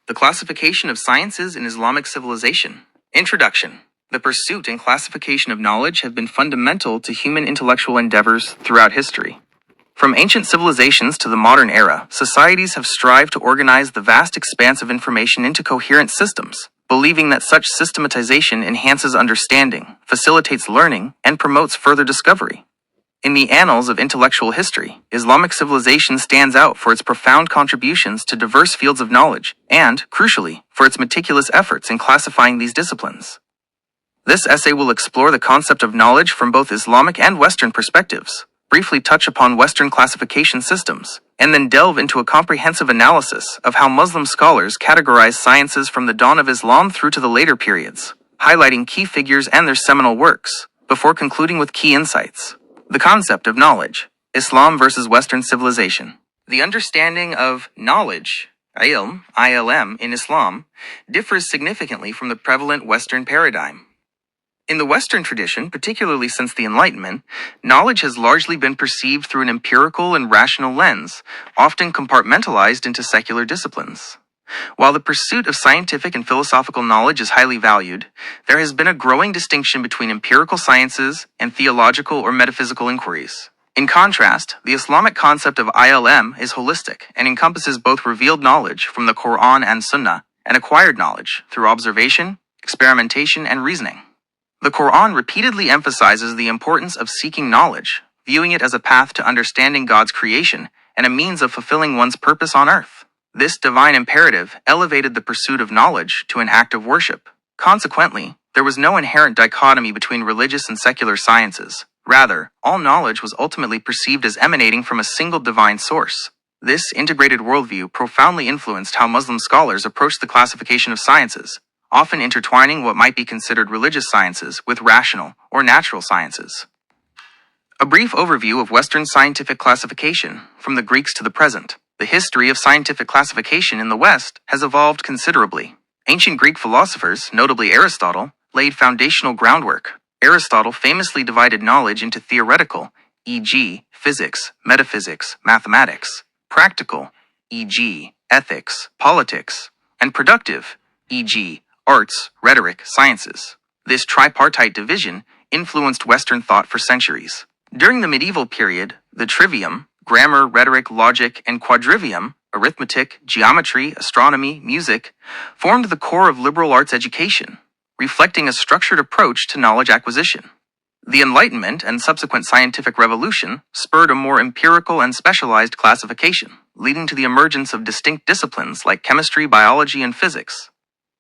The classification of sciences in Islamic civilization. Introduction. The pursuit and classification of knowledge have been fundamental to human intellectual endeavors throughout history. From ancient civilizations to the modern era, societies have strived to organize the vast expanse of information into coherent systems, believing that such systematization enhances understanding, facilitates learning, and promotes further discovery. In the annals of intellectual history, Islamic civilization stands out for its profound contributions to diverse fields of knowledge and, crucially, for its meticulous efforts in classifying these disciplines. This essay will explore the concept of knowledge from both Islamic and Western perspectives, briefly touch upon Western classification systems, and then delve into a comprehensive analysis of how Muslim scholars categorize sciences from the dawn of Islam through to the later periods, highlighting key figures and their seminal works, before concluding with key insights. The concept of knowledge. Islam versus Western civilization. The understanding of knowledge, ilm, in Islam, differs significantly from the prevalent Western paradigm. In the Western tradition, particularly since the Enlightenment, knowledge has largely been perceived through an empirical and rational lens, often compartmentalized into secular disciplines. While the pursuit of scientific and philosophical knowledge is highly valued, there has been a growing distinction between empirical sciences and theological or metaphysical inquiries. In contrast, the Islamic concept of ilm is holistic and encompasses both revealed knowledge from the Quran and Sunnah and acquired knowledge through observation, experimentation, and reasoning. The Quran repeatedly emphasizes the importance of seeking knowledge, viewing it as a path to understanding God's creation and a means of fulfilling one's purpose on earth. This divine imperative elevated the pursuit of knowledge to an act of worship. Consequently, there was no inherent dichotomy between religious and secular sciences. Rather, all knowledge was ultimately perceived as emanating from a single divine source. This integrated worldview profoundly influenced how Muslim scholars approached the classification of sciences, often intertwining what might be considered religious sciences with rational or natural sciences. A brief overview of Western scientific classification, from the Greeks to the present. The history of scientific classification in the West has evolved considerably. Ancient Greek philosophers, notably Aristotle, laid foundational groundwork. Aristotle famously divided knowledge into theoretical, e.g., physics, metaphysics, mathematics, practical, e.g., ethics, politics, and productive, e.g., arts, rhetoric, sciences. This tripartite division influenced Western thought for centuries. During the medieval period, the trivium, grammar, rhetoric, logic, and quadrivium, arithmetic, geometry, astronomy, music, formed the core of liberal arts education, reflecting a structured approach to knowledge acquisition. The Enlightenment and subsequent scientific revolution spurred a more empirical and specialized classification, leading to the emergence of distinct disciplines like chemistry, biology, and physics.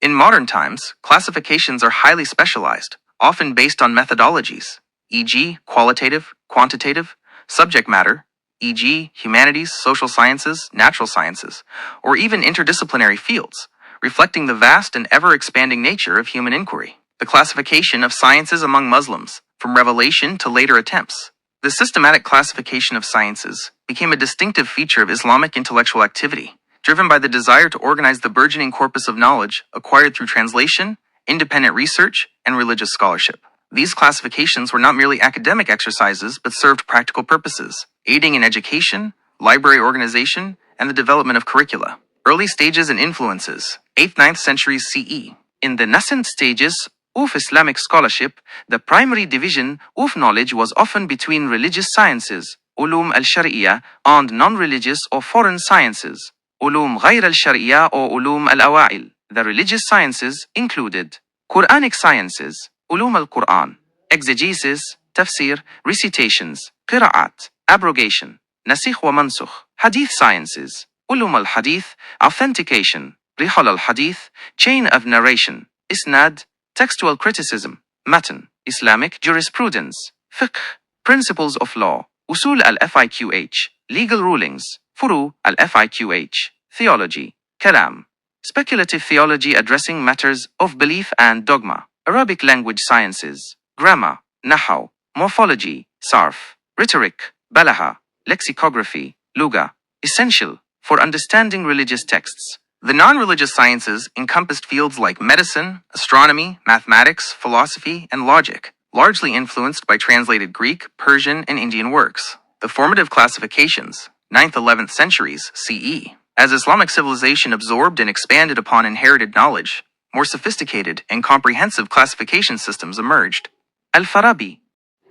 In modern times, classifications are highly specialized, often based on methodologies, e.g., qualitative, quantitative, subject matter, e.g., humanities, social sciences, natural sciences, or even interdisciplinary fields, reflecting the vast and ever-expanding nature of human inquiry. The classification of sciences among Muslims, from revelation to later attempts. The systematic classification of sciences became a distinctive feature of Islamic intellectual activity, driven by the desire to organize the burgeoning corpus of knowledge acquired through translation, independent research, and religious scholarship. These classifications were not merely academic exercises, but served practical purposes, aiding in education, library organization, and the development of curricula. Early stages and influences, 8th-9th centuries CE. In the nascent stages of Islamic scholarship, the primary division of knowledge was often between religious sciences, ulum al-shari'iyya, and non-religious or foreign sciences, ulum ghayr al-shari'iyya or ulum al-awa'il. The religious sciences included Quranic sciences, ulum al-Quran, exegesis, tafsir, recitations, qira'at, abrogation, nasikh wa mansukh, hadith sciences, ulum al-hadith, authentication, rihal al-hadith, chain of narration, isnad, textual criticism, matan, Islamic jurisprudence, fiqh, principles of law, usul al-fiqh, legal rulings, furu al-fiqh, theology, kalam, speculative theology addressing matters of belief and dogma, Arabic language sciences, grammar, nahaw, morphology, sarf, rhetoric, balagha, lexicography, lugha, essential for understanding religious texts. The non-religious sciences encompassed fields like medicine, astronomy, mathematics, philosophy, and logic, largely influenced by translated Greek, Persian, and Indian works. The formative classifications, 9th-11th centuries CE. As Islamic civilization absorbed and expanded upon inherited knowledge, more sophisticated and comprehensive classification systems emerged. Al-Farabi,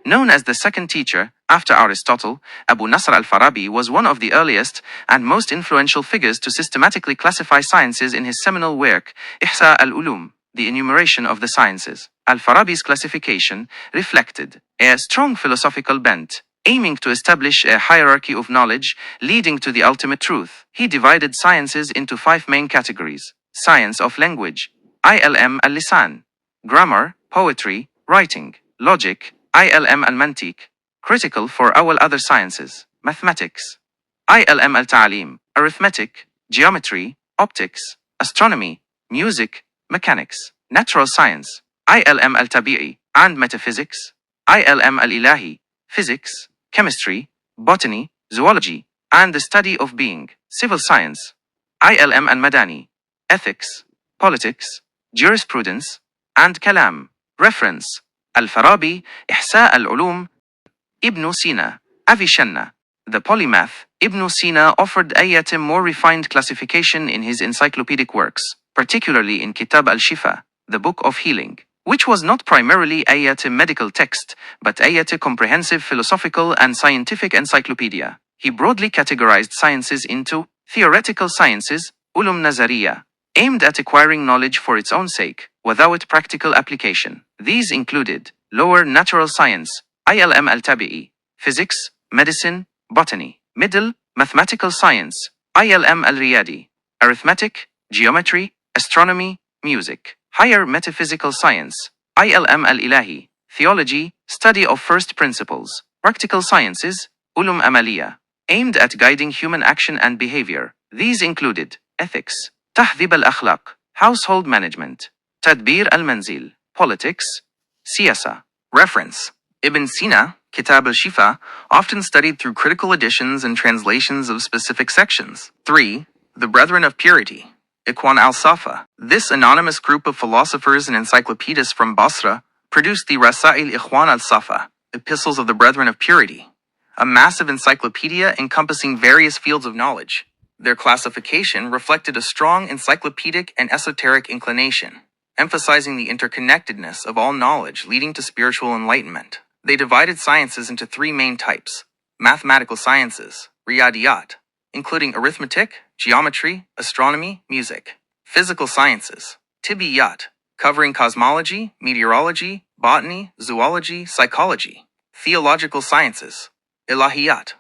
known as the second teacher, after Aristotle, Abu Nasr al-Farabi was one of the earliest and most influential figures to systematically classify sciences in his seminal work, Ihsa al-Ulum, the enumeration of the sciences. Al-Farabi's classification reflected a strong philosophical bent, aiming to establish a hierarchy of knowledge leading to the ultimate truth. He divided sciences into 5 main categories: science of language, ilm al-lisan, grammar, poetry, writing, logic, ilm al-mantiq, critical for all other sciences, mathematics, ilm al-ta'lim, arithmetic, geometry, optics, astronomy, music, mechanics, natural science, ilm al-tabi'i, and metaphysics, ilm al-ilahi, physics, chemistry, botany, zoology, and the study of being, civil science, ilm al-madani, ethics, politics, jurisprudence, and kalam. Reference: Al-Farabi, Ihsa al-Ulum, Ibn Sina, Avicenna. The polymath, Ibn Sina offered a more refined classification in his encyclopedic works, particularly in Kitab al-Shifa, the Book of Healing, which was not primarily a medical text, but a comprehensive philosophical and scientific encyclopedia. He broadly categorized sciences into theoretical sciences, ulum nazariya, aimed at acquiring knowledge for its own sake, without practical application. These included lower natural science, ilm al-tabi'i, physics, medicine, botany; middle, mathematical science, ilm al-riyadi, arithmetic, geometry, astronomy, music; higher metaphysical science, ilm al-ilahi, theology, study of first principles; practical sciences, ulum amaliya, aimed at guiding human action and behavior. These included ethics, tahdhib al-akhlaq, household management, tadbir al-manzil, politics, siyasa. Reference: Ibn Sina, Kitab al-Shifa, often studied through critical editions and translations of specific sections. 3. The Brethren of Purity, Ikhwan al-Safa. This anonymous group of philosophers and encyclopedists from Basra produced the Rasail Ikhwan al-Safa, Epistles of the Brethren of Purity, a massive encyclopedia encompassing various fields of knowledge. Their classification reflected a strong encyclopedic and esoteric inclination, emphasizing the interconnectedness of all knowledge leading to spiritual enlightenment. They divided sciences into 3 main types: mathematical sciences, riyadiyat, including arithmetic, geometry, astronomy, music; physical sciences, tibbiyat, covering cosmology, meteorology, botany, zoology, psychology; theological sciences, ilahiyat,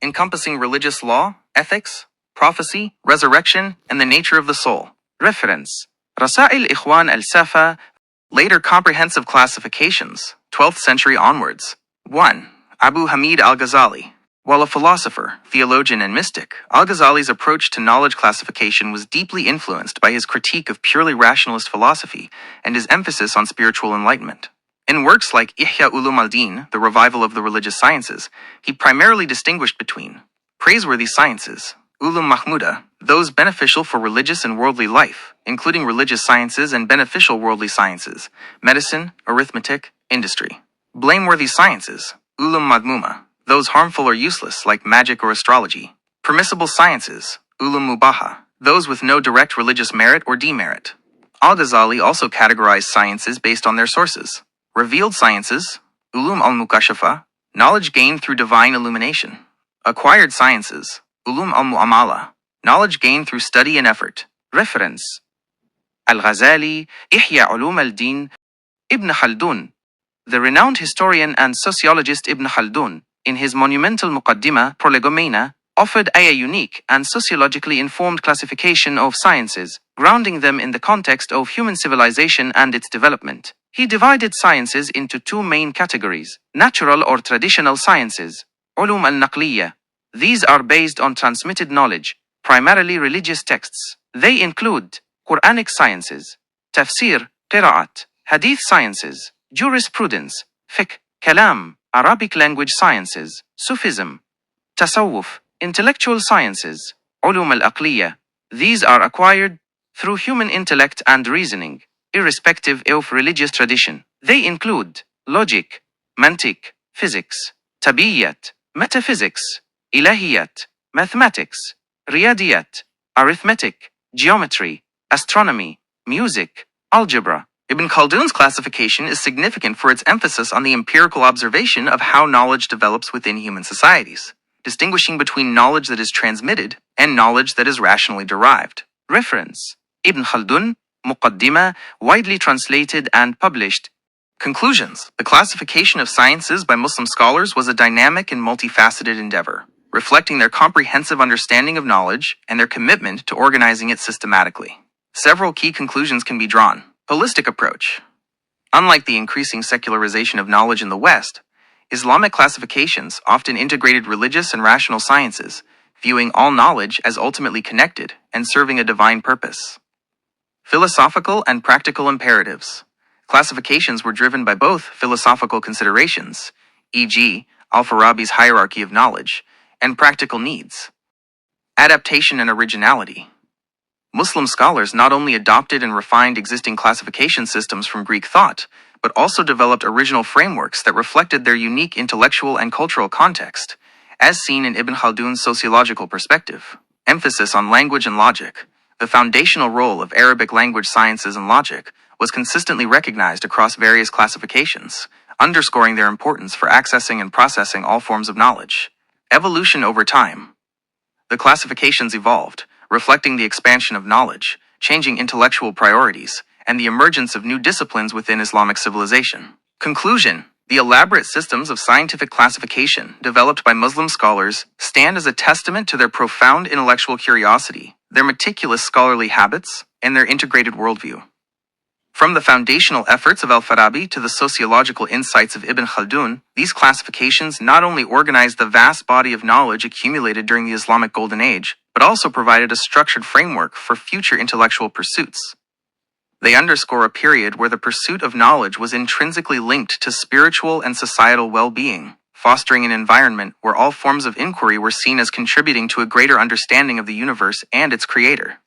encompassing religious law, ethics, prophecy, resurrection, and the nature of the soul. Reference: Rasail Ikhwan al-Safa. Later comprehensive classifications, 12th century onwards. 1. Abu Hamid al-Ghazali. While a philosopher, theologian, and mystic, al-Ghazali's approach to knowledge classification was deeply influenced by his critique of purely rationalist philosophy and his emphasis on spiritual enlightenment. In works like Ihya Ulum al-Din, the revival of the religious sciences, he primarily distinguished between praiseworthy sciences, Ulum Mahmuda, those beneficial for religious and worldly life, including religious sciences and beneficial worldly sciences, medicine, arithmetic, industry; blameworthy sciences, Ulum Madmuma, those harmful or useless like magic or astrology; permissible sciences, Ulum Mubaha, those with no direct religious merit or demerit. Al-Ghazali also categorized sciences based on their sources: revealed sciences, Ulum al-Mukashafa, knowledge gained through divine illumination; acquired sciences, Ulum al-Mu'amala, knowledge gained through study and effort. Reference: Al-Ghazali, Ihya Ulum al-Din, Ibn Khaldun. The renowned historian and sociologist Ibn Khaldun, in his monumental Muqaddimah Prolegomena, offered a unique and sociologically informed classification of sciences, grounding them in the context of human civilization and its development. He divided sciences into 2 main categories: natural or traditional sciences, Ulum al-Naqliya. These are based on transmitted knowledge, primarily religious texts. They include Quranic sciences, tafsir, qira'at, hadith sciences, jurisprudence, fiqh, kalam, Arabic language sciences, Sufism, tasawwuf, intellectual sciences, ulum al-aqliya. These are acquired through human intellect and reasoning, irrespective of religious tradition. They include logic, mantiq, physics, tabiyyat, metaphysics, ilahiyat, mathematics, riyadiyat, arithmetic, geometry, astronomy, music, algebra. Ibn Khaldun's classification is significant for its emphasis on the empirical observation of how knowledge develops within human societies, distinguishing between knowledge that is transmitted and knowledge that is rationally derived. Reference: Ibn Khaldun, Muqaddimah, widely translated and published. Conclusions: the classification of sciences by Muslim scholars was a dynamic and multifaceted endeavor, reflecting their comprehensive understanding of knowledge and their commitment to organizing it systematically. Several key conclusions can be drawn. Holistic approach. Unlike the increasing secularization of knowledge in the West, Islamic classifications often integrated religious and rational sciences, viewing all knowledge as ultimately connected and serving a divine purpose. Philosophical and practical imperatives. Classifications were driven by both philosophical considerations, e.g., Al-Farabi's hierarchy of knowledge, and practical needs. Adaptation and originality. Muslim scholars not only adopted and refined existing classification systems from Greek thought, but also developed original frameworks that reflected their unique intellectual and cultural context, as seen in Ibn Khaldun's sociological perspective. Emphasis on language and logic. The foundational role of Arabic language sciences and logic was consistently recognized across various classifications, underscoring their importance for accessing and processing all forms of knowledge. Evolution over time. The classifications evolved, reflecting the expansion of knowledge, changing intellectual priorities, and the emergence of new disciplines within Islamic civilization. Conclusion: the elaborate systems of scientific classification developed by Muslim scholars stand as a testament to their profound intellectual curiosity, their meticulous scholarly habits, and their integrated worldview. From the foundational efforts of Al-Farabi to the sociological insights of Ibn Khaldun, these classifications not only organized the vast body of knowledge accumulated during the Islamic Golden Age, but also provided a structured framework for future intellectual pursuits. They underscore a period where the pursuit of knowledge was intrinsically linked to spiritual and societal well-being, fostering an environment where all forms of inquiry were seen as contributing to a greater understanding of the universe and its creator.